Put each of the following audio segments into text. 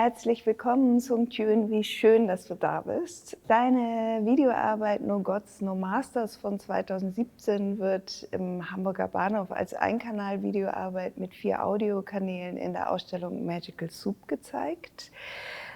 Herzlich willkommen zum Tune. Wie schön, dass du da bist. Deine Videoarbeit No Gods, No Masters von 2017 wird im Hamburger Bahnhof als Einkanal-Videoarbeit mit 4 Audiokanälen in der Ausstellung Magical Soup gezeigt.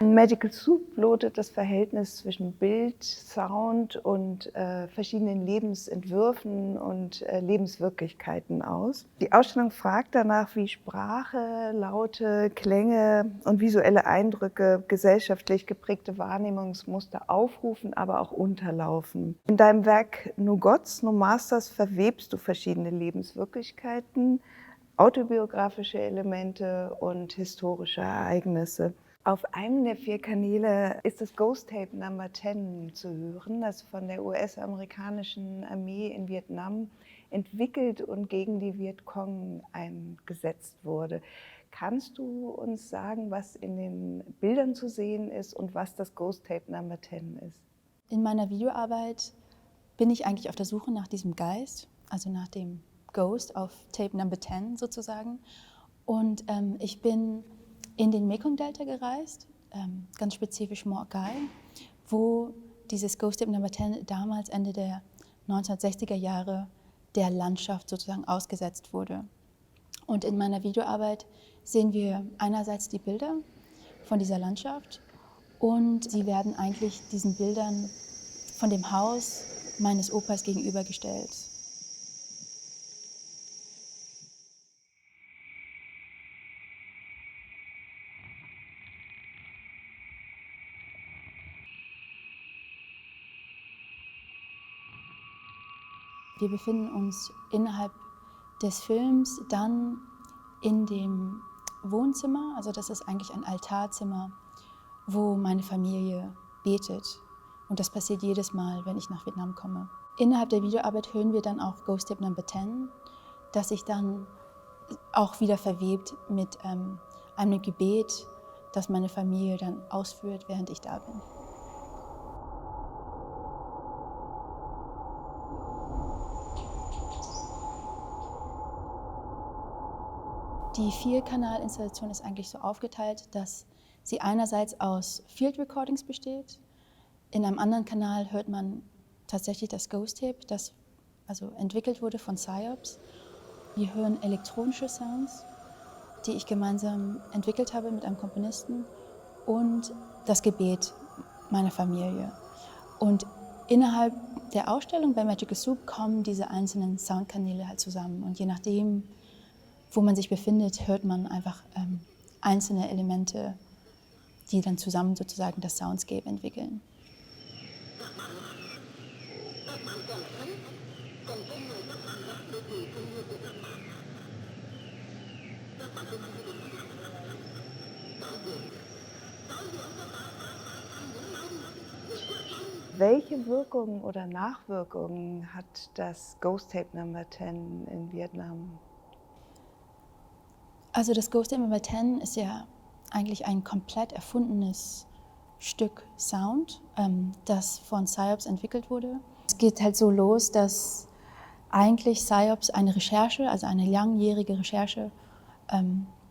Magical Soup lotet das Verhältnis zwischen Bild, Sound und verschiedenen Lebensentwürfen und Lebenswirklichkeiten aus. Die Ausstellung fragt danach, wie Sprache, Laute, Klänge und visuelle Eindrücke gesellschaftlich geprägte Wahrnehmungsmuster aufrufen, aber auch unterlaufen. In deinem Werk No Gods, No Masters verwebst du verschiedene Lebenswirklichkeiten, autobiografische Elemente und historische Ereignisse. Auf einem der 4 Kanäle ist das Ghost Tape Number 10 zu hören, das von der US-amerikanischen Armee in Vietnam entwickelt und gegen die Vietcong eingesetzt wurde. Kannst du uns sagen, was in den Bildern zu sehen ist und was das Ghost Tape Number 10 ist? In meiner Videoarbeit bin ich eigentlich auf der Suche nach diesem Geist, also nach dem Ghost auf Tape Number 10 sozusagen. Und ich bin in den Mekong-Delta gereist, ganz spezifisch Mawk Gai, wo dieses Ghost Tape Number 10 damals Ende der 1960er Jahre der Landschaft sozusagen ausgesetzt wurde. Und in meiner Videoarbeit sehen wir einerseits die Bilder von dieser Landschaft und sie werden eigentlich diesen Bildern von dem Haus meines Opas gegenübergestellt. Wir befinden uns innerhalb des Films dann in dem Wohnzimmer, also das ist eigentlich ein Altarzimmer, wo meine Familie betet. Und das passiert jedes Mal, wenn ich nach Vietnam komme. Innerhalb der Videoarbeit hören wir dann auch Ghost Tape Number 10, das sich dann auch wieder verwebt mit einem Gebet, das meine Familie dann ausführt, während ich da bin. Die 4-Kanal-Installation ist eigentlich so aufgeteilt, dass sie einerseits aus Field Recordings besteht. In einem anderen Kanal hört man tatsächlich das Ghost Tape, das also entwickelt wurde von Psyops. Wir hören elektronische Sounds, die ich gemeinsam entwickelt habe mit einem Komponisten, und das Gebet meiner Familie. Und innerhalb der Ausstellung bei Magical Soup kommen diese einzelnen Soundkanäle halt zusammen. Und je nachdem, wo man sich befindet, hört man einfach einzelne Elemente, die dann zusammen sozusagen das Soundscape entwickeln. Welche Wirkungen oder Nachwirkungen hat das Ghost Tape Number 10 in Vietnam? Also das Ghost Tape Number 10 ist ja eigentlich ein komplett erfundenes Stück Sound, das von Psyops entwickelt wurde. Es geht halt so los, dass eigentlich Psyops eine Recherche, also eine langjährige Recherche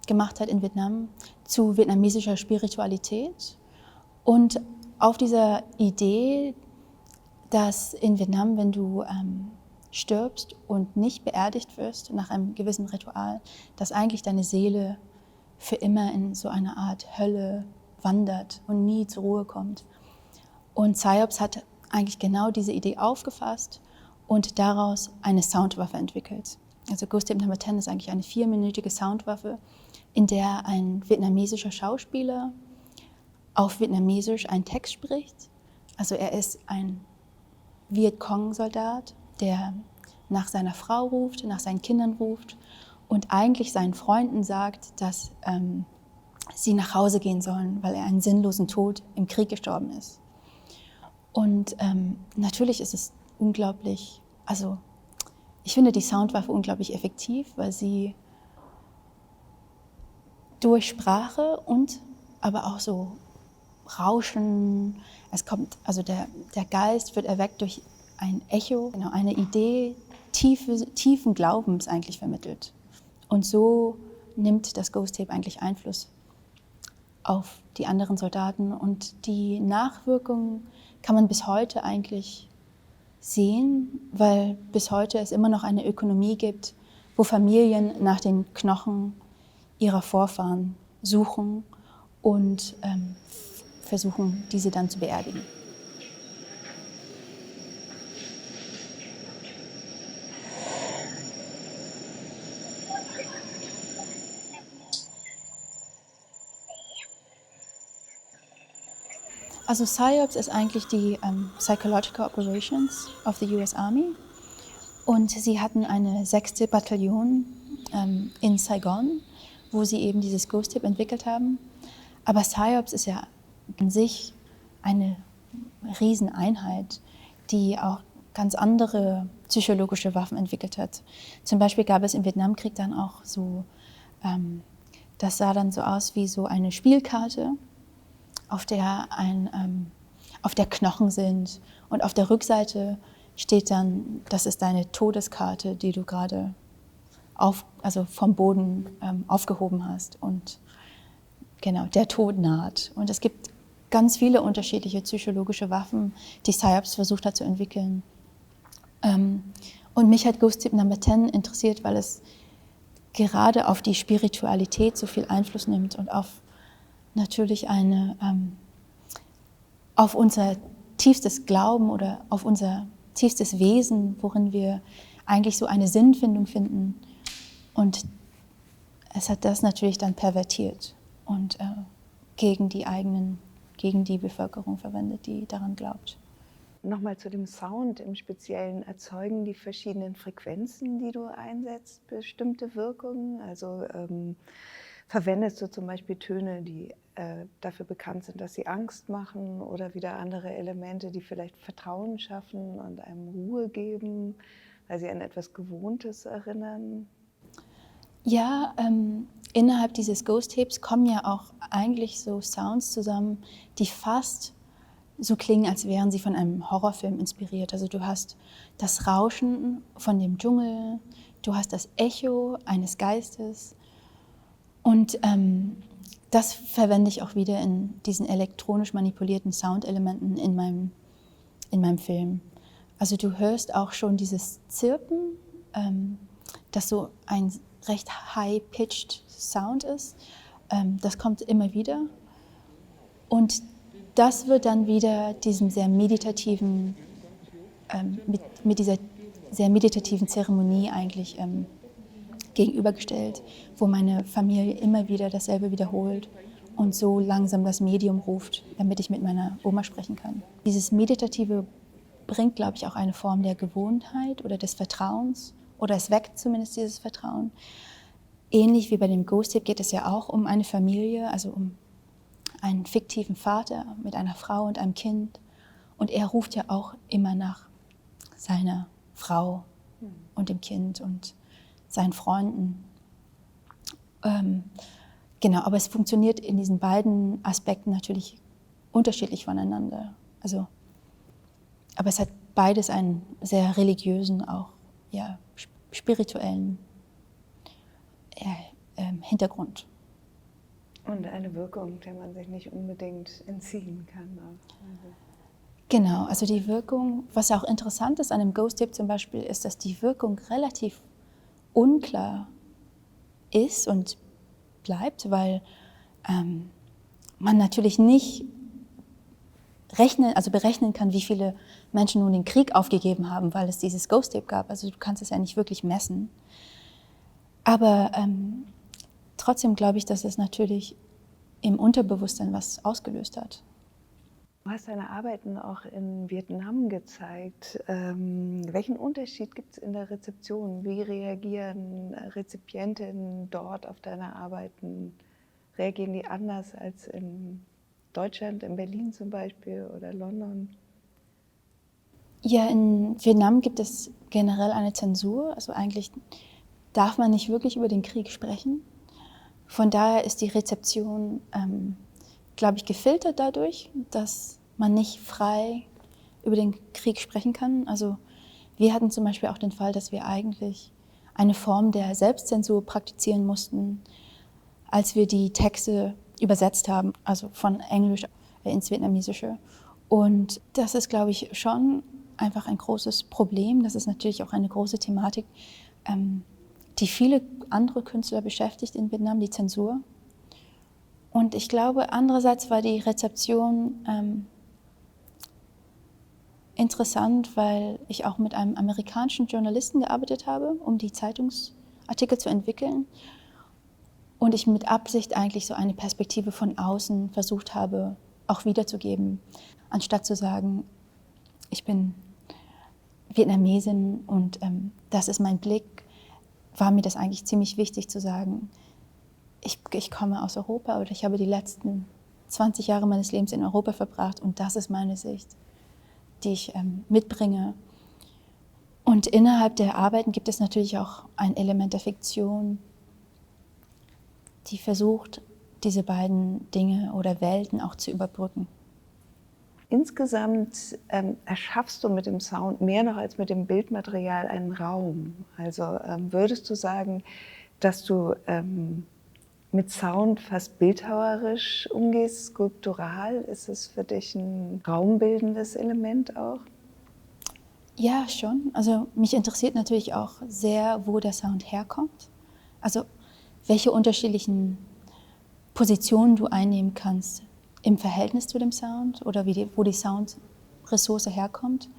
gemacht hat in Vietnam zu vietnamesischer Spiritualität. Und auf dieser Idee, dass in Vietnam, wenn du stirbst und nicht beerdigt wirst nach einem gewissen Ritual, dass eigentlich deine Seele für immer in so eine Art Hölle wandert und nie zur Ruhe kommt. Und Psyops hat eigentlich genau diese Idee aufgefasst und daraus eine Soundwaffe entwickelt. Also Ghost Tape Number 10 ist eigentlich eine 4-minütige Soundwaffe, in der ein vietnamesischer Schauspieler auf Vietnamesisch einen Text spricht. Also er ist ein Vietcong-Soldat, der nach seiner Frau ruft, nach seinen Kindern ruft und eigentlich seinen Freunden sagt, dass sie nach Hause gehen sollen, weil er einen sinnlosen Tod im Krieg gestorben ist. Und natürlich ist es unglaublich, also ich finde die Soundwaffe unglaublich effektiv, weil sie durch Sprache und aber auch so Rauschen, es kommt, also der Geist wird erweckt durch ein Echo, genau, eine Idee tiefen Glaubens eigentlich vermittelt. Und so nimmt das Ghost Tape eigentlich Einfluss auf die anderen Soldaten. Und die Nachwirkungen kann man bis heute eigentlich sehen, weil bis heute es immer noch eine Ökonomie gibt, wo Familien nach den Knochen ihrer Vorfahren suchen und versuchen, diese dann zu beerdigen. Also PSYOPs ist eigentlich die Psychological Operations of the US Army und sie hatten eine 6. Bataillon in Saigon, wo sie eben dieses Ghost Tip entwickelt haben. Aber PSYOPs ist ja an sich eine Rieseneinheit, die auch ganz andere psychologische Waffen entwickelt hat. Zum Beispiel gab es im Vietnamkrieg dann auch so, das sah dann so aus wie so eine Spielkarte, auf der Knochen sind und auf der Rückseite steht dann, das ist deine Todeskarte, die du gerade vom Boden aufgehoben hast und genau, der Tod naht. Und es gibt ganz viele unterschiedliche psychologische Waffen, die PSYOPs versucht hat zu entwickeln. Und mich hat Ghost Tip Number 10 interessiert, weil es gerade auf die Spiritualität so viel Einfluss nimmt und auf natürlich auf unser tiefstes Glauben oder auf unser tiefstes Wesen, worin wir eigentlich so eine Sinnfindung finden. Und es hat das natürlich dann pervertiert und gegen die Bevölkerung verwendet, die daran glaubt. Nochmal zu dem Sound im Speziellen. Erzeugen die verschiedenen Frequenzen, die du einsetzt, bestimmte Wirkungen? Also verwendest du zum Beispiel Töne, die dafür bekannt sind, dass sie Angst machen, oder wieder andere Elemente, die vielleicht Vertrauen schaffen und einem Ruhe geben, weil sie an etwas Gewohntes erinnern? Ja, innerhalb dieses Ghost Tapes kommen ja auch eigentlich so Sounds zusammen, die fast so klingen, als wären sie von einem Horrorfilm inspiriert. Also du hast das Rauschen von dem Dschungel, du hast das Echo eines Geistes und das verwende ich auch wieder in diesen elektronisch manipulierten Soundelementen in meinem Film. Also du hörst auch schon dieses Zirpen, das so ein recht high-pitched Sound ist. Das kommt immer wieder. Und das wird dann wieder diesem sehr meditativen, mit dieser sehr meditativen Zeremonie eigentlich gegenübergestellt, wo meine Familie immer wieder dasselbe wiederholt und so langsam das Medium ruft, damit ich mit meiner Oma sprechen kann. Dieses Meditative bringt, glaube ich, auch eine Form der Gewohnheit oder des Vertrauens, oder es weckt zumindest dieses Vertrauen. Ähnlich wie bei dem Ghost Tip geht es ja auch um eine Familie, also um einen fiktiven Vater mit einer Frau und einem Kind. Und er ruft ja auch immer nach seiner Frau und dem Kind und seinen Freunden. Genau, aber es funktioniert in diesen beiden Aspekten natürlich unterschiedlich voneinander. Also, aber es hat beides einen sehr religiösen, auch ja, spirituellen Hintergrund. Und eine Wirkung, der man sich nicht unbedingt entziehen kann. Genau, also die Wirkung, was auch interessant ist an dem Ghost Tip zum Beispiel, ist, dass die Wirkung relativ unklar ist und bleibt, weil man natürlich nicht berechnen kann, wie viele Menschen nun den Krieg aufgegeben haben, weil es dieses Ghost Tip gab. Also du kannst es ja nicht wirklich messen. Aber trotzdem glaube ich, dass es natürlich im Unterbewusstsein was ausgelöst hat. Du hast deine Arbeiten auch in Vietnam gezeigt. Welchen Unterschied gibt es in der Rezeption? Wie reagieren Rezipientinnen dort auf deine Arbeiten? Reagieren die anders als in Deutschland, in Berlin zum Beispiel oder London? Ja, in Vietnam gibt es generell eine Zensur. Also eigentlich darf man nicht wirklich über den Krieg sprechen. Von daher ist die Rezeption, glaube ich, gefiltert dadurch, dass man nicht frei über den Krieg sprechen kann. Also wir hatten zum Beispiel auch den Fall, dass wir eigentlich eine Form der Selbstzensur praktizieren mussten, als wir die Texte übersetzt haben, also von Englisch ins Vietnamesische. Und das ist, glaube ich, schon einfach ein großes Problem. Das ist natürlich auch eine große Thematik, die viele andere Künstler beschäftigt in Vietnam, die Zensur. Und ich glaube, andererseits war die Rezeption interessant, weil ich auch mit einem amerikanischen Journalisten gearbeitet habe, um die Zeitungsartikel zu entwickeln. Und ich mit Absicht eigentlich so eine Perspektive von außen versucht habe, auch wiederzugeben, anstatt zu sagen, ich bin Vietnamesin und das ist mein Blick, war mir das eigentlich ziemlich wichtig zu sagen, ich komme aus Europa oder ich habe die letzten 20 Jahre meines Lebens in Europa verbracht und das ist meine Sicht, die ich mitbringe. Und innerhalb der Arbeiten gibt es natürlich auch ein Element der Fiktion, die versucht, diese beiden Dinge oder Welten auch zu überbrücken. Insgesamt erschaffst du mit dem Sound mehr noch als mit dem Bildmaterial einen Raum. Also würdest du sagen, dass du mit Sound fast bildhauerisch umgehst, skulptural? Ist es für dich ein raumbildendes Element auch? Ja, schon. Also mich interessiert natürlich auch sehr, wo der Sound herkommt. Also welche unterschiedlichen Positionen du einnehmen kannst im Verhältnis zu dem Sound oder wo die Soundressource herkommt.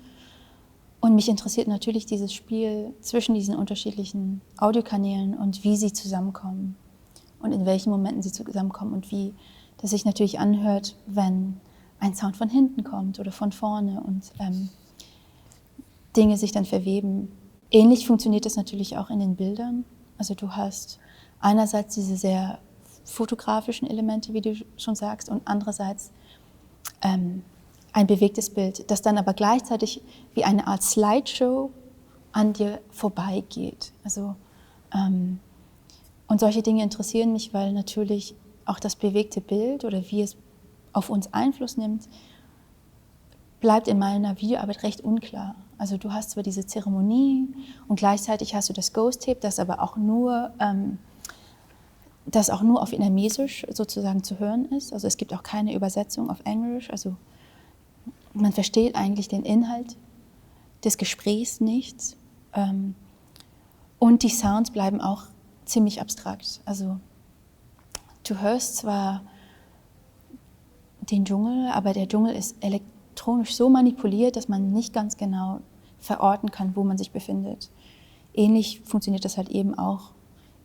Und mich interessiert natürlich dieses Spiel zwischen diesen unterschiedlichen Audiokanälen und wie sie zusammenkommen und in welchen Momenten sie zusammenkommen und wie das sich natürlich anhört, wenn ein Sound von hinten kommt oder von vorne und Dinge sich dann verweben. Ähnlich funktioniert das natürlich auch in den Bildern. Also du hast einerseits diese sehr fotografischen Elemente, wie du schon sagst, und andererseits ein bewegtes Bild, das dann aber gleichzeitig wie eine Art Slideshow an dir vorbeigeht. Also, und solche Dinge interessieren mich, weil natürlich auch das bewegte Bild oder wie es auf uns Einfluss nimmt, bleibt in meiner Videoarbeit recht unklar. Also du hast zwar diese Zeremonie und gleichzeitig hast du das Ghost Tape, das aber auch nur auf Vietnamesisch sozusagen zu hören ist. Also es gibt auch keine Übersetzung auf Englisch. Also man versteht eigentlich den Inhalt des Gesprächs nicht. Und die Sounds bleiben auch ziemlich abstrakt. Also du hörst zwar den Dschungel, aber der Dschungel ist elektronisch so manipuliert, dass man nicht ganz genau verorten kann, wo man sich befindet. Ähnlich funktioniert das halt eben auch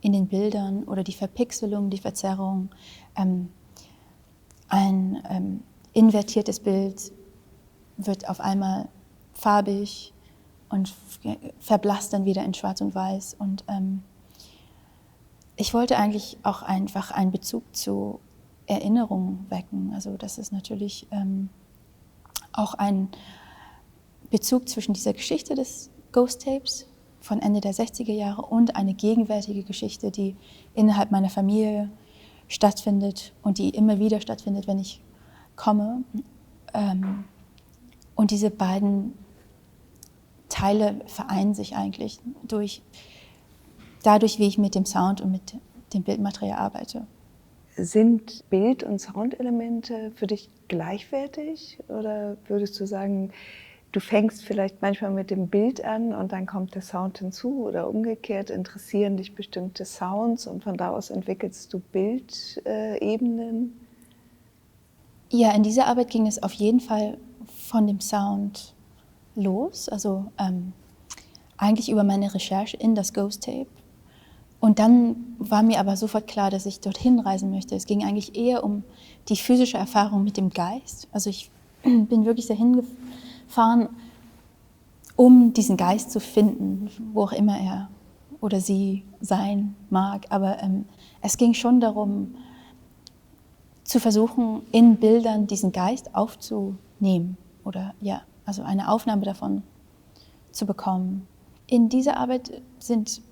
in den Bildern oder die Verpixelung, die Verzerrung. Ein invertiertes Bild wird auf einmal farbig und verblasst dann wieder in Schwarz und Weiß. Und ich wollte eigentlich auch einfach einen Bezug zu Erinnerungen wecken. Also das ist natürlich auch ein Bezug zwischen dieser Geschichte des Ghost Tapes von Ende der 60er Jahre und eine gegenwärtige Geschichte, die innerhalb meiner Familie stattfindet und die immer wieder stattfindet, wenn ich komme. Und diese beiden Teile vereinen sich eigentlich dadurch, wie ich mit dem Sound und mit dem Bildmaterial arbeite. Sind Bild- und Soundelemente für dich gleichwertig oder würdest du sagen, du fängst vielleicht manchmal mit dem Bild an und dann kommt der Sound hinzu oder umgekehrt interessieren dich bestimmte Sounds und von da aus entwickelst du Bildebenen? Ja, in dieser Arbeit ging es auf jeden Fall von dem Sound los, also eigentlich über meine Recherche in das Ghost Tape. Und dann war mir aber sofort klar, dass ich dorthin reisen möchte. Es ging eigentlich eher um die physische Erfahrung mit dem Geist. Also ich bin wirklich dahin gefahren, um diesen Geist zu finden, wo auch immer er oder sie sein mag. Aber es ging schon darum, zu versuchen, in Bildern diesen Geist aufzunehmen oder ja, also eine Aufnahme davon zu bekommen. In dieser Arbeit sind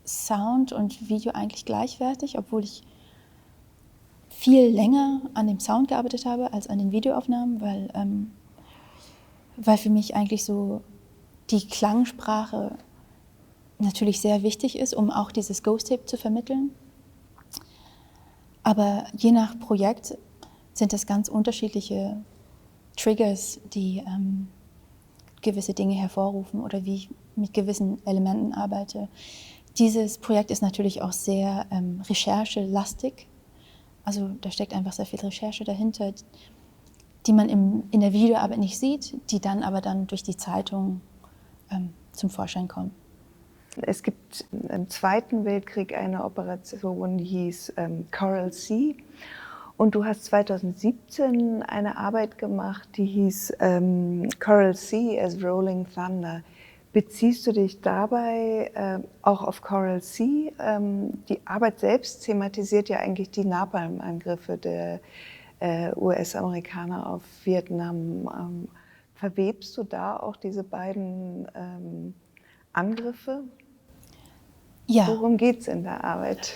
Sound und Video eigentlich gleichwertig, obwohl ich viel länger an dem Sound gearbeitet habe als an den Videoaufnahmen, weil für mich eigentlich so die Klangsprache natürlich sehr wichtig ist, um auch dieses Ghost Tape zu vermitteln. Aber je nach Projekt sind es ganz unterschiedliche Triggers, die gewisse Dinge hervorrufen oder wie ich mit gewissen Elementen arbeite. Dieses Projekt ist natürlich auch sehr recherchelastig. Also da steckt einfach sehr viel Recherche dahinter, die man in der Videoarbeit nicht sieht, die dann aber durch die Zeitung zum Vorschein kommen. Es gibt im Zweiten Weltkrieg eine Operation, die hieß Coral Sea. Und du hast 2017 eine Arbeit gemacht, die hieß Coral Sea as Rolling Thunder. Beziehst du dich dabei auch auf Coral Sea? Die Arbeit selbst thematisiert ja eigentlich die Napalm-Angriffe der US-Amerikaner auf Vietnam. Verwebst du da auch diese beiden Angriffe? Ja. Worum geht es in der Arbeit?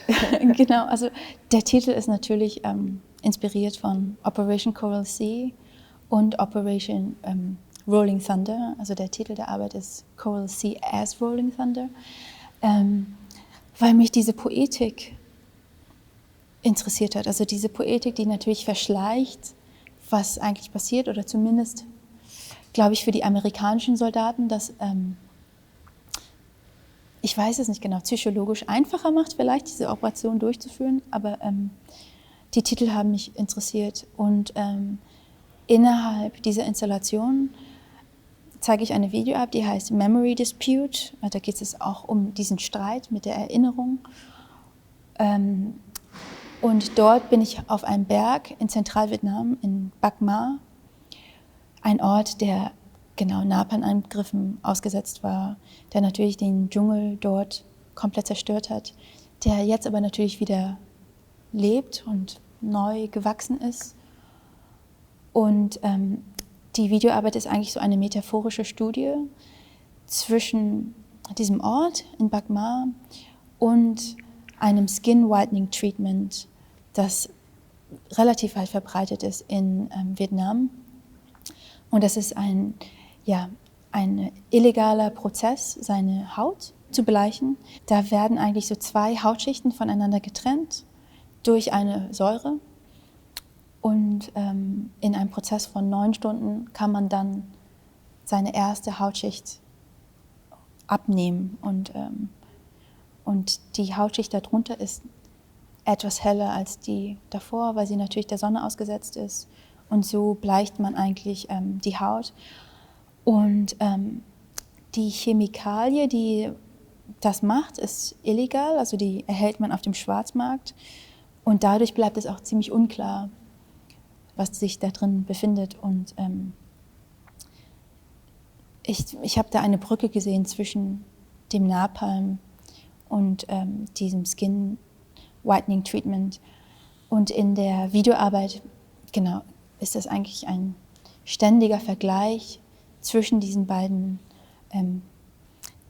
Genau, also der Titel ist natürlich inspiriert von Operation Coral Sea und Operation Rolling Thunder. Also der Titel der Arbeit ist Coral Sea as Rolling Thunder, weil mich diese Poetik interessiert hat. Also diese Poetik, die natürlich verschleicht, was eigentlich passiert, oder zumindest, glaube ich, für die amerikanischen Soldaten, dass ich weiß es nicht genau, psychologisch einfacher macht, vielleicht diese Operation durchzuführen, aber die Titel haben mich interessiert. Und innerhalb dieser Installation zeige ich eine Videoarbeit, die heißt Memory Dispute. Da geht es auch um diesen Streit mit der Erinnerung. Und dort bin ich auf einem Berg in Zentralvietnam, in Bac Ma, ein Ort, der genau Napalm-Angriffen ausgesetzt war, der natürlich den Dschungel dort komplett zerstört hat, der jetzt aber natürlich wieder lebt und neu gewachsen ist. Und die Videoarbeit ist eigentlich so eine metaphorische Studie zwischen diesem Ort in Bac Ma und einem Skin Whitening Treatment, das relativ weit verbreitet ist in Vietnam. Und das ist ein illegaler Prozess, seine Haut zu bleichen. Da werden eigentlich so zwei Hautschichten voneinander getrennt durch eine Säure. Und in einem Prozess von 9 Stunden kann man dann seine erste Hautschicht abnehmen. Und die Hautschicht darunter ist etwas heller als die davor, weil sie natürlich der Sonne ausgesetzt ist. Und so bleicht man eigentlich die Haut. Und die Chemikalie, die das macht, ist illegal. Also die erhält man auf dem Schwarzmarkt. Und dadurch bleibt es auch ziemlich unklar, was sich da drin befindet. Und ich habe da eine Brücke gesehen zwischen dem Napalm und diesem Skin Whitening Treatment. Und in der Videoarbeit, genau, ist das eigentlich ein ständiger Vergleich zwischen diesen beiden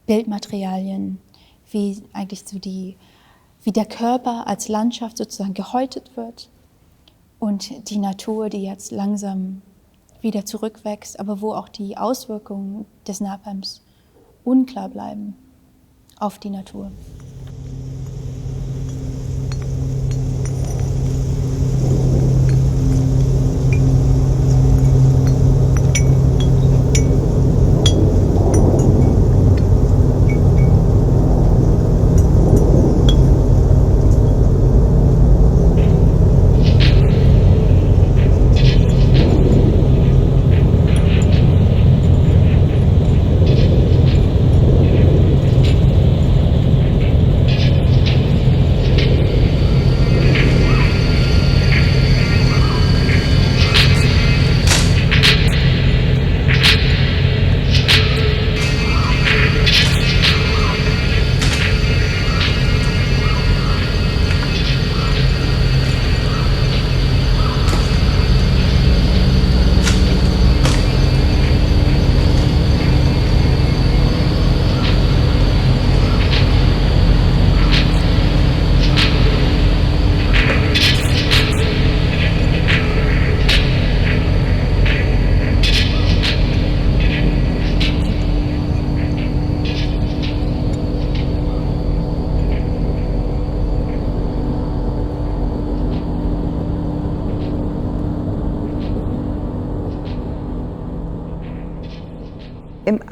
Bildmaterialien, wie eigentlich so wie der Körper als Landschaft sozusagen gehäutet wird und die Natur, die jetzt langsam wieder zurückwächst, aber wo auch die Auswirkungen des Napalms unklar bleiben auf die Natur.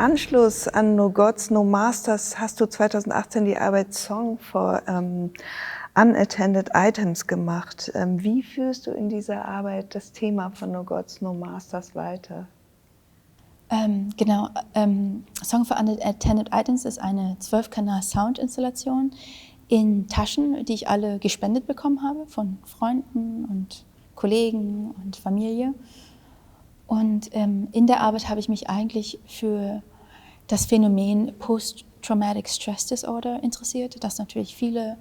Anschluss an No Gods, No Masters hast du 2018 die Arbeit Song for Unattended Items gemacht. Wie führst du in dieser Arbeit das Thema von No Gods, No Masters weiter? Genau, Song for Unattended Items ist eine 12-Kanal-Soundinstallation in Taschen, die ich alle gespendet bekommen habe von Freunden und Kollegen und Familie. Und in der Arbeit habe ich mich eigentlich für das Phänomen Post-Traumatic Stress Disorder interessiert, das natürlich viele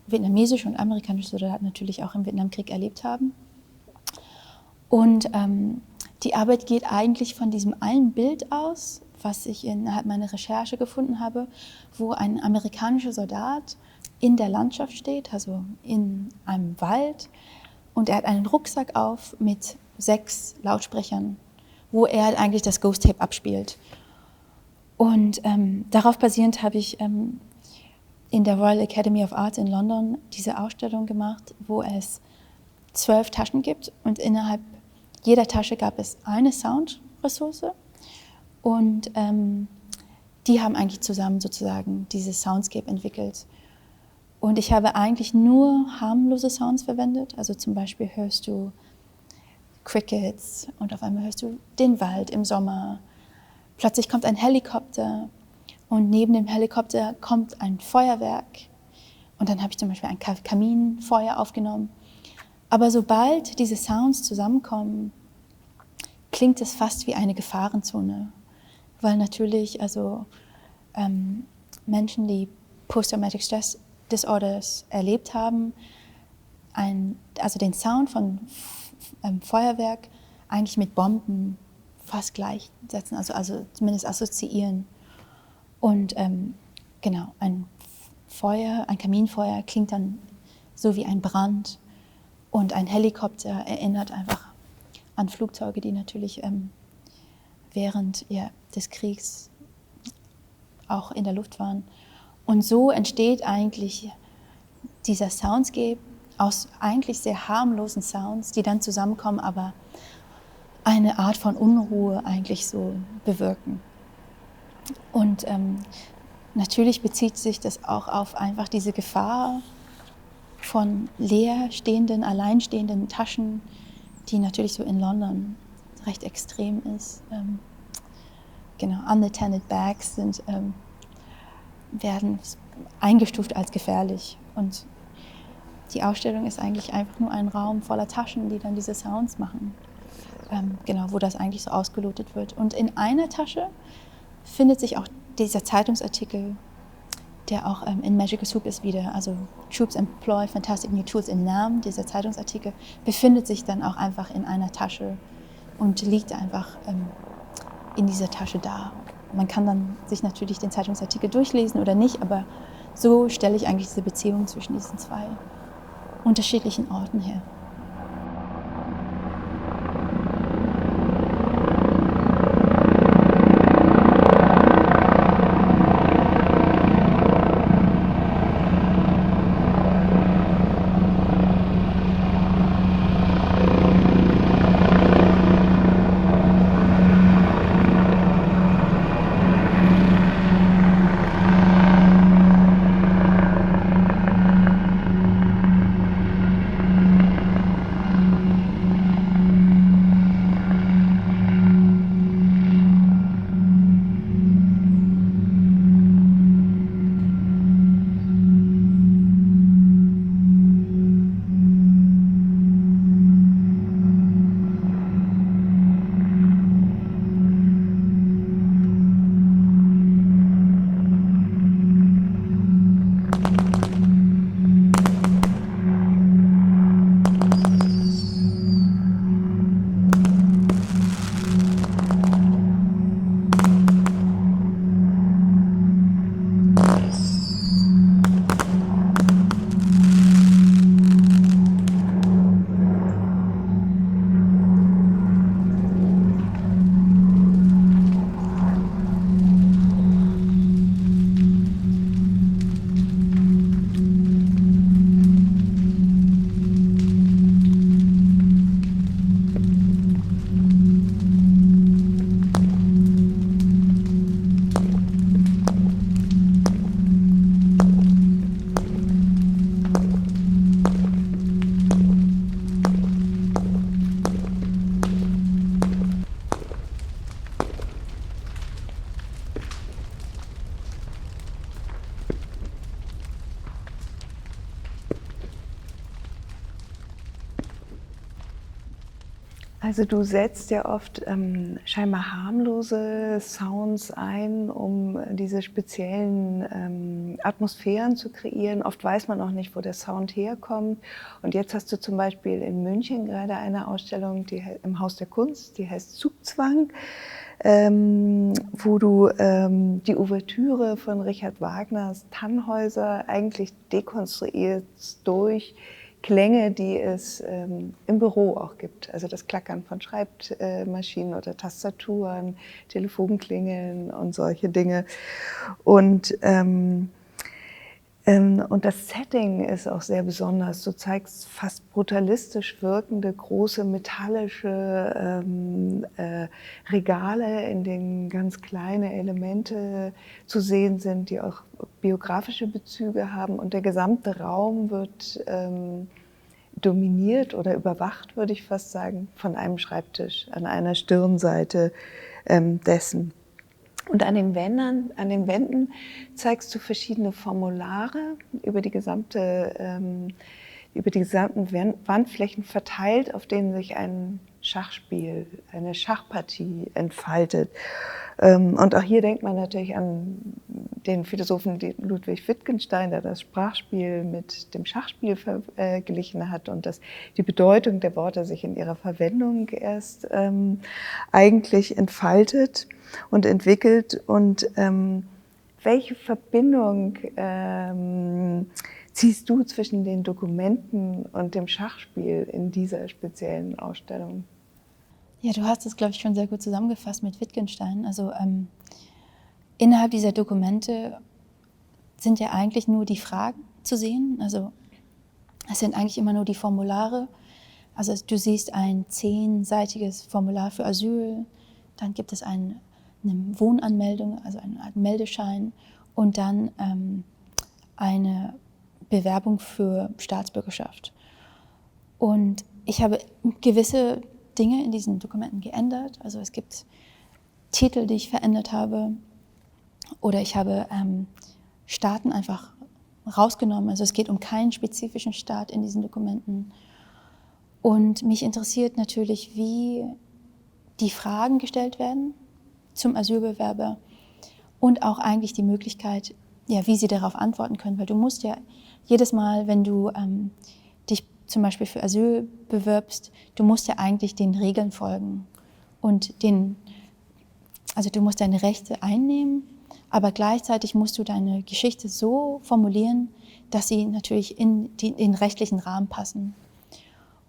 vietnamesische und amerikanische Soldaten natürlich auch im Vietnamkrieg erlebt haben. Und die Arbeit geht eigentlich von diesem einen Bild aus, was ich innerhalb meiner Recherche gefunden habe, wo ein amerikanischer Soldat in der Landschaft steht, also in einem Wald, und er hat einen Rucksack auf mit 6 Lautsprechern, wo er eigentlich das Ghost Tape abspielt. Und darauf basierend habe ich in der Royal Academy of Arts in London diese Ausstellung gemacht, wo es 12 Taschen gibt und innerhalb jeder Tasche gab es eine Soundressource und die haben eigentlich zusammen sozusagen dieses Soundscape entwickelt. Und ich habe eigentlich nur harmlose Sounds verwendet, also zum Beispiel hörst du Crickets und auf einmal hörst du den Wald im Sommer. Plötzlich kommt ein Helikopter und neben dem Helikopter kommt ein Feuerwerk und dann habe ich zum Beispiel ein Kaminfeuer aufgenommen. Aber sobald diese Sounds zusammenkommen, klingt es fast wie eine Gefahrenzone, weil natürlich also Menschen, die Post-Traumatic Stress Disorders erlebt haben, also den Sound von Feuerwerk eigentlich mit Bomben fast gleichsetzen, also zumindest assoziieren. Und genau, ein Kaminfeuer klingt dann so wie ein Brand und ein Helikopter erinnert einfach an Flugzeuge, die natürlich während des Kriegs auch in der Luft waren. Und so entsteht eigentlich dieser Soundscape aus eigentlich sehr harmlosen Sounds, die dann zusammenkommen, aber eine Art von Unruhe eigentlich so bewirken. Und natürlich bezieht sich das auch auf einfach diese Gefahr von leer stehenden, alleinstehenden Taschen, die natürlich so in London recht extrem ist. Genau, unattended bags werden eingestuft als gefährlich. Und die Ausstellung ist eigentlich einfach nur ein Raum voller Taschen, die dann diese Sounds machen. Genau, wo das eigentlich so ausgelotet wird. Und in einer Tasche findet sich auch dieser Zeitungsartikel, der auch in Magical Soup ist wieder. Also Troops employ fantastic new tools im Namen. Dieser Zeitungsartikel befindet sich dann auch einfach in einer Tasche und liegt einfach in dieser Tasche da. Man kann dann sich natürlich den Zeitungsartikel durchlesen oder nicht, aber so stelle ich eigentlich diese Beziehung zwischen diesen 2 unterschiedlichen Orten her. Also du setzt ja oft scheinbar harmlose Sounds ein, um diese speziellen Atmosphären zu kreieren. Oft weiß man auch nicht, wo der Sound herkommt. Und jetzt hast du zum Beispiel in München gerade eine Ausstellung im Haus der Kunst, die heißt Zugzwang, wo du die Ouvertüre von Richard Wagners Tannhäuser eigentlich dekonstruierst durch Klänge, die es im Büro auch gibt. Also das Klackern von Schreibmaschinen oder Tastaturen, Telefonklingeln und solche Dinge. Und das Setting ist auch sehr besonders. Du zeigst fast brutalistisch wirkende, große metallische Regale, in denen ganz kleine Elemente zu sehen sind, die auch biografische Bezüge haben. Und der gesamte Raum wird dominiert oder überwacht, würde ich fast sagen, von einem Schreibtisch an einer Stirnseite dessen. Und an den Wänden zeigst du verschiedene Formulare über die gesamten Wandflächen verteilt, auf denen sich ein Schachspiel, eine Schachpartie entfaltet. Und auch hier denkt man natürlich an den Philosophen Ludwig Wittgenstein, der das Sprachspiel mit dem Schachspiel verglichen hat und dass die Bedeutung der Worte sich in ihrer Verwendung erst eigentlich entfaltet und entwickelt. Und welche Verbindung ziehst du zwischen den Dokumenten und dem Schachspiel in dieser speziellen Ausstellung? Ja, du hast es, glaube ich, schon sehr gut zusammengefasst mit Wittgenstein. Also innerhalb dieser Dokumente sind ja eigentlich nur die Fragen zu sehen. Also es sind eigentlich immer nur die Formulare. Also du siehst ein 10-seitiges Formular für Asyl, dann gibt es eine Wohnanmeldung, also eine Art Meldeschein und dann eine Bewerbung für Staatsbürgerschaft. Und ich habe gewisse Dinge in diesen Dokumenten geändert. Also es gibt Titel, die ich verändert habe. Oder ich habe Staaten einfach rausgenommen. Also es geht um keinen spezifischen Staat in diesen Dokumenten. Und mich interessiert natürlich, wie die Fragen gestellt werden zum Asylbewerber und auch eigentlich die Möglichkeit, ja, wie sie darauf antworten können. Weil du musst ja jedes Mal, wenn du dich zum Beispiel für Asyl bewirbst, du musst ja eigentlich den Regeln folgen und also du musst deine Rechte einnehmen, aber gleichzeitig musst du deine Geschichte so formulieren, dass sie natürlich in den rechtlichen Rahmen passen,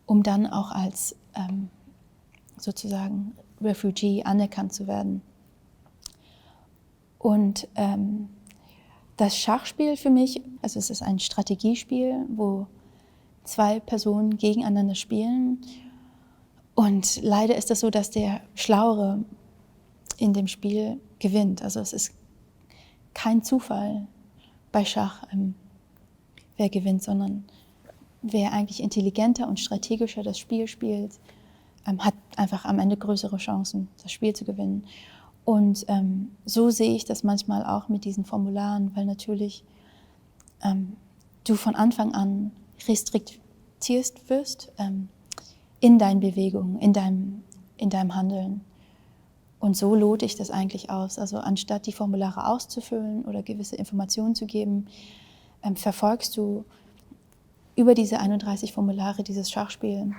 um dann auch als sozusagen Refugee anerkannt zu werden. Und das Schachspiel für mich, also es ist ein Strategiespiel, wo 2 Personen gegeneinander spielen. Und leider ist es so, dass der Schlauere in dem Spiel gewinnt. Also es ist kein Zufall bei Schach, wer gewinnt, sondern wer eigentlich intelligenter und strategischer das Spiel spielt, hat einfach am Ende größere Chancen, das Spiel zu gewinnen. Und so sehe ich das manchmal auch mit diesen Formularen, weil natürlich du von Anfang an restriktiert wirst in deinen Bewegungen, in deinem Handeln. Und so lote ich das eigentlich aus. Also anstatt die Formulare auszufüllen oder gewisse Informationen zu geben, verfolgst du über diese 31 Formulare dieses Schachspiel,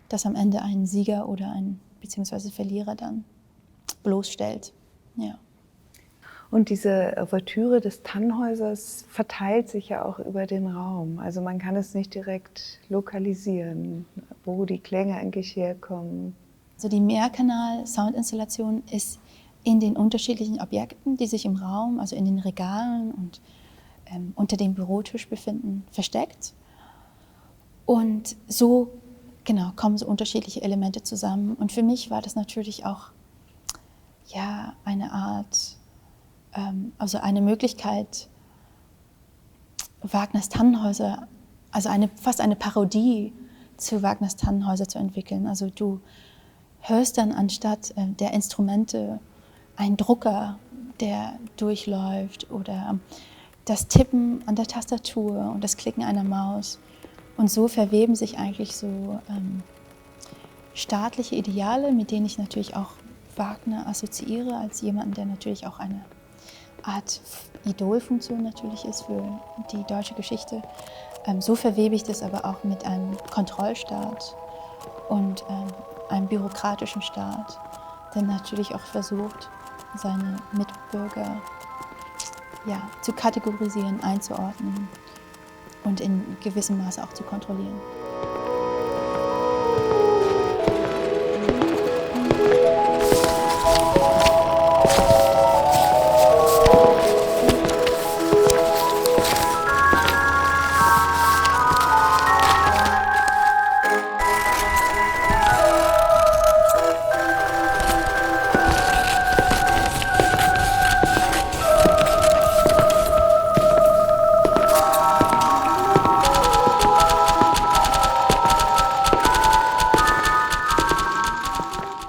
das am Ende einen Sieger oder einen beziehungsweise Verlierer dann bloßstellt. Ja. Und diese Ouvertüre des Tannhäusers verteilt sich ja auch über den Raum. Also man kann es nicht direkt lokalisieren, wo die Klänge eigentlich herkommen. Also die Mehrkanal-Soundinstallation ist in den unterschiedlichen Objekten, die sich im Raum, also in den Regalen und unter dem Bürotisch befinden, versteckt. Und so kommen so unterschiedliche Elemente zusammen. Und für mich war das natürlich auch eine Art, also eine Möglichkeit, Wagners Tannhäuser, also fast eine Parodie zu Wagners Tannhäuser zu entwickeln. Also du hörst dann anstatt der Instrumente einen Drucker, der durchläuft oder das Tippen an der Tastatur und das Klicken einer Maus. Und so verweben sich eigentlich so staatliche Ideale, mit denen ich natürlich auch Wagner assoziiere, als jemanden, der natürlich auch eine Art Idolfunktion natürlich ist für die deutsche Geschichte. So verwebe ich das aber auch mit einem Kontrollstaat und einem bürokratischen Staat, der natürlich auch versucht, seine Mitbürger zu kategorisieren, einzuordnen und in gewissem Maße auch zu kontrollieren.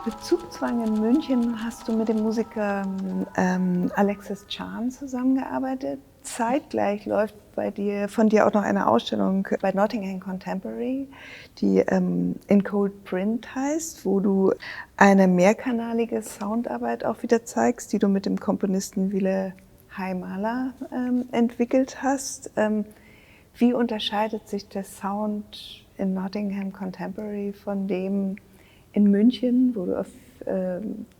Bezugszwang in München hast du mit dem Musiker Alexis Chan zusammengearbeitet. Zeitgleich läuft von dir auch noch eine Ausstellung bei Nottingham Contemporary, die In Cold Print heißt, wo du eine mehrkanalige Soundarbeit auch wieder zeigst, die du mit dem Komponisten Ville Heimala entwickelt hast. Wie unterscheidet sich der Sound in Nottingham Contemporary von dem in München, wo du auf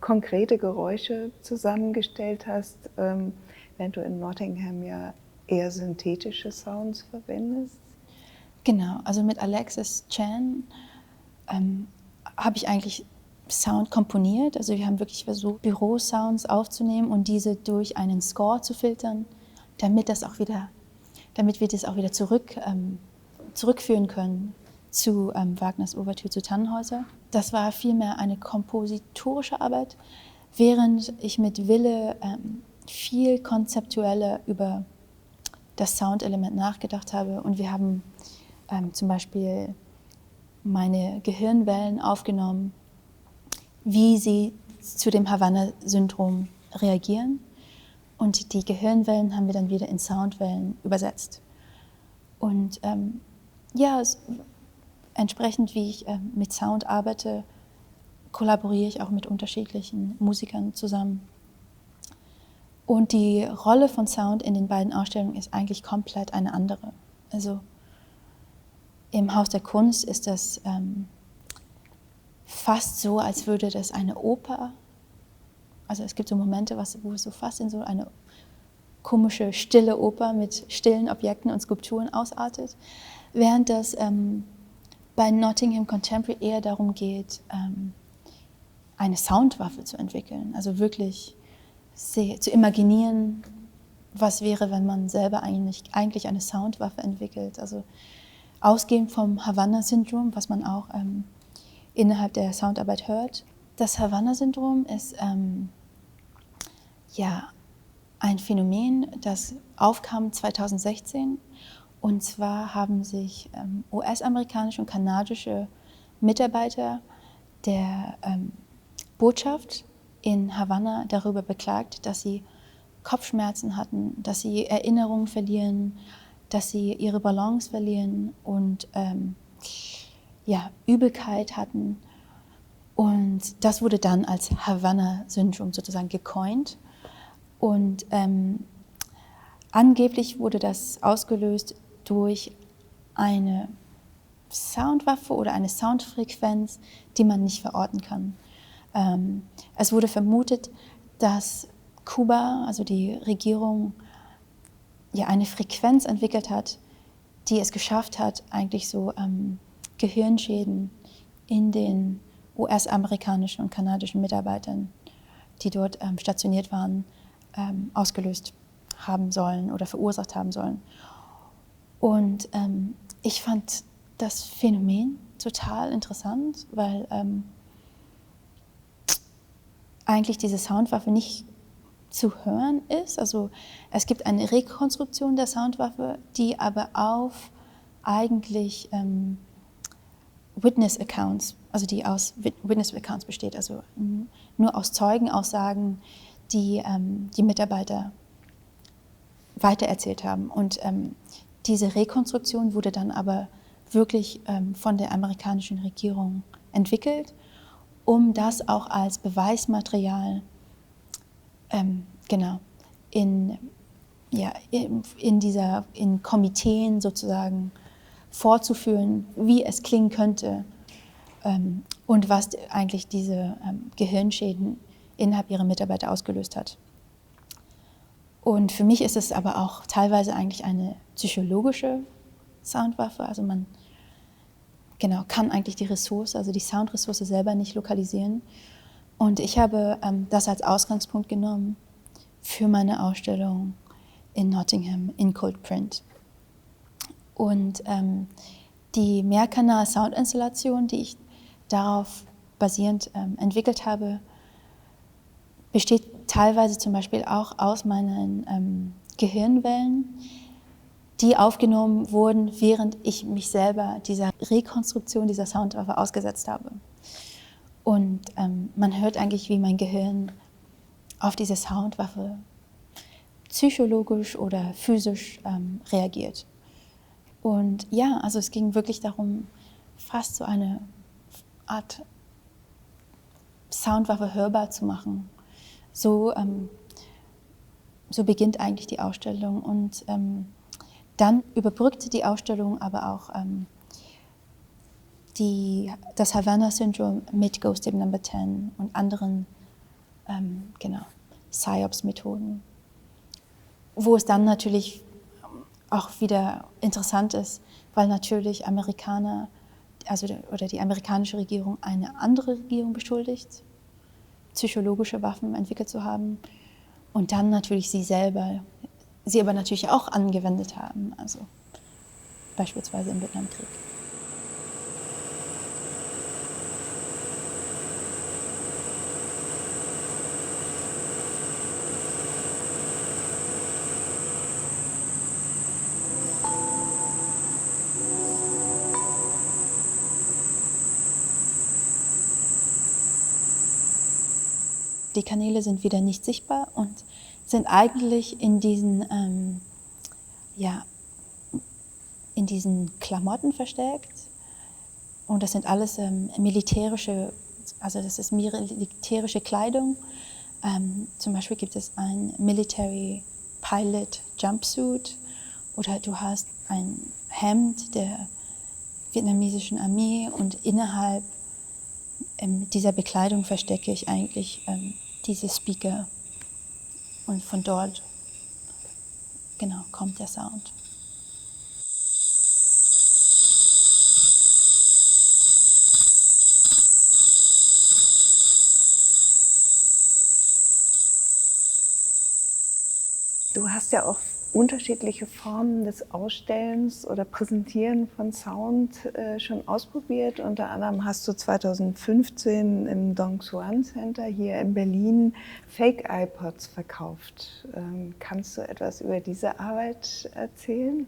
konkrete Geräusche zusammengestellt hast, während du in Nottingham ja eher synthetische Sounds verwendest? Genau, also mit Alexis Chan habe ich eigentlich Sound komponiert. Also wir haben wirklich versucht, Bürosounds aufzunehmen und diese durch einen Score zu filtern, damit wir das auch wieder zurückführen können zu Wagners Ouvertüre zu Tannhäuser. Das war vielmehr eine kompositorische Arbeit, während ich mit Ville viel konzeptueller über das Soundelement nachgedacht habe. Und wir haben zum Beispiel meine Gehirnwellen aufgenommen, wie sie zu dem Havanna-Syndrom reagieren. Und die Gehirnwellen haben wir dann wieder in Soundwellen übersetzt. Und entsprechend wie ich mit Sound arbeite, kollaboriere ich auch mit unterschiedlichen Musikern zusammen. Und die Rolle von Sound in den beiden Ausstellungen ist eigentlich komplett eine andere. Also im Haus der Kunst ist das fast so, als würde das eine Oper, also es gibt so Momente, wo es so fast in so eine komische, stille Oper mit stillen Objekten und Skulpturen ausartet, während das bei Nottingham Contemporary eher darum geht, eine Soundwaffe zu entwickeln, also wirklich zu imaginieren, was wäre, wenn man selber eigentlich eine Soundwaffe entwickelt. Also ausgehend vom Havanna-Syndrom, was man auch innerhalb der Soundarbeit hört. Das Havanna-Syndrom ist ein Phänomen, das aufkam 2016. Und zwar haben sich US-amerikanische und kanadische Mitarbeiter der Botschaft in Havanna darüber beklagt, dass sie Kopfschmerzen hatten, dass sie Erinnerungen verlieren, dass sie ihre Balance verlieren und Übelkeit hatten. Und das wurde dann als Havanna-Syndrom sozusagen gecoint. Und angeblich wurde das ausgelöst durch eine Soundwaffe oder eine Soundfrequenz, die man nicht verorten kann. Es wurde vermutet, dass Kuba, also die Regierung, eine Frequenz entwickelt hat, die es geschafft hat, eigentlich so Gehirnschäden in den US-amerikanischen und kanadischen Mitarbeitern, die dort stationiert waren, ausgelöst haben sollen oder verursacht haben sollen. Und ich fand das Phänomen total interessant, weil eigentlich diese Soundwaffe nicht zu hören ist. Also es gibt eine Rekonstruktion der Soundwaffe, die aber auf eigentlich Witness Accounts, also die aus Witness Accounts besteht, also nur aus Zeugenaussagen, die die Mitarbeiter weitererzählt haben. Und diese Rekonstruktion wurde dann aber wirklich von der amerikanischen Regierung entwickelt, um das auch als Beweismaterial genau in Komiteen sozusagen vorzuführen, wie es klingen könnte und was eigentlich diese Gehirnschäden innerhalb ihrer Mitarbeiter ausgelöst hat. Und für mich ist es aber auch teilweise eigentlich eine psychologische Soundwaffe. Also man kann eigentlich die Ressource, also die Soundressource selber nicht lokalisieren. Und ich habe das als Ausgangspunkt genommen für meine Ausstellung in Nottingham in Cold Print. Und die Mehrkanal-Soundinstallation, die ich darauf basierend entwickelt habe, besteht teilweise zum Beispiel auch aus meinen Gehirnwellen, die aufgenommen wurden, während ich mich selber dieser Rekonstruktion dieser Soundwaffe ausgesetzt habe. Und man hört eigentlich, wie mein Gehirn auf diese Soundwaffe psychologisch oder physisch reagiert. Und ja, also es ging wirklich darum, fast so eine Art Soundwaffe hörbar zu machen. So beginnt eigentlich die Ausstellung. Und dann überbrückte die Ausstellung aber auch das Havana-Syndrom mit Ghost Tape Number 10 und anderen PSYOPs-Methoden. Wo es dann natürlich auch wieder interessant ist, weil natürlich Amerikaner, oder die amerikanische Regierung eine andere Regierung beschuldigt, psychologische Waffen entwickelt zu haben und dann natürlich sie aber natürlich auch angewendet haben, also beispielsweise im Vietnamkrieg. Die Kanäle sind wieder nicht sichtbar und sind eigentlich in diesen Klamotten versteckt. Und das sind alles militärische Kleidung. Zum Beispiel gibt es ein Military Pilot Jumpsuit oder du hast ein Hemd der vietnamesischen Armee und innerhalb dieser Bekleidung verstecke ich eigentlich diese Speaker und von dort kommt der Sound. Du hast ja auch unterschiedliche Formen des Ausstellens oder Präsentieren von Sound schon ausprobiert. Unter anderem hast du 2015 im Dong Xuan Center hier in Berlin Fake-iPods verkauft. Kannst du etwas über diese Arbeit erzählen?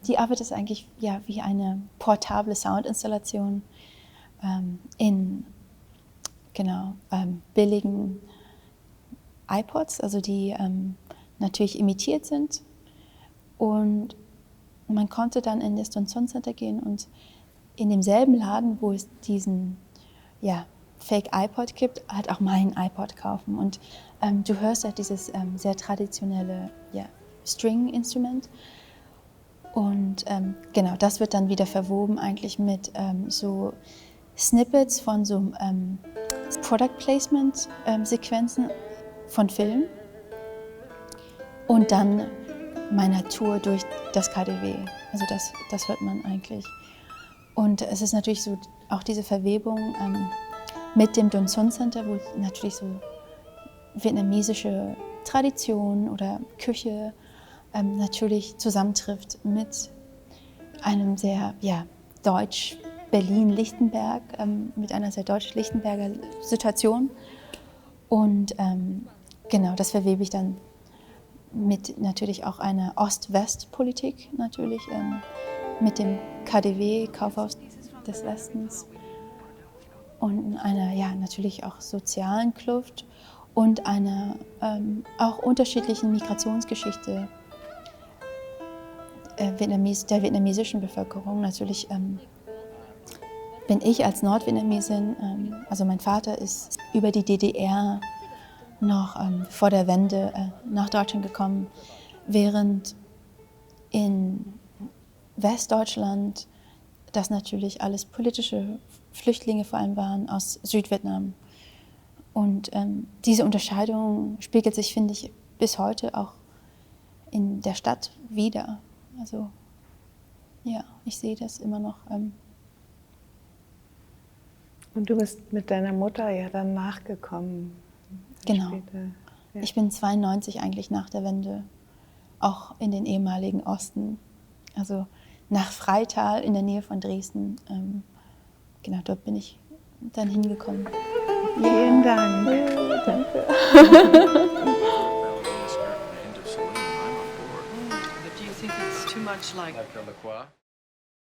Die Arbeit ist eigentlich wie eine portable Soundinstallation in billigen iPods, also die natürlich imitiert sind. Und man konnte dann in das Don Xuan Center gehen und in demselben Laden, wo es diesen Fake iPod gibt, halt auch mein iPod kaufen. Und du hörst halt dieses sehr traditionelle String-Instrument. Und das wird dann wieder verwoben eigentlich mit so Snippets von so Product Placement Sequenzen von Filmen. Und dann meiner Tour durch das KaDeWe. Also das hört man eigentlich. Und es ist natürlich so auch diese Verwebung mit dem Don Xuan Center, wo natürlich so vietnamesische Tradition oder Küche natürlich zusammentrifft mit einem sehr Deutsch-Berlin-Lichtenberg, mit einer sehr deutsch-Lichtenberger Situation. Und das verwebe ich dann mit natürlich auch einer Ost-West-Politik natürlich, mit dem KaDeWe, Kaufhaus des Westens, und einer natürlich auch sozialen Kluft und einer auch unterschiedlichen Migrationsgeschichte der vietnamesischen Bevölkerung. Natürlich bin ich als Nordvietnamesin, also mein Vater ist über die DDR noch vor der Wende nach Deutschland gekommen, während in Westdeutschland das natürlich alles politische Flüchtlinge vor allem waren aus Südvietnam. Und diese Unterscheidung spiegelt sich, finde ich, bis heute auch in der Stadt wider. Also ja, ich sehe das immer noch. Und du bist mit deiner Mutter ja dann nachgekommen. Genau. Später. Ja. Ich bin 92 eigentlich nach der Wende auch in den ehemaligen Osten, also nach Freital in der Nähe von Dresden. Genau, dort bin ich dann hingekommen. Vielen Dank. Danke. But do you think it's too much like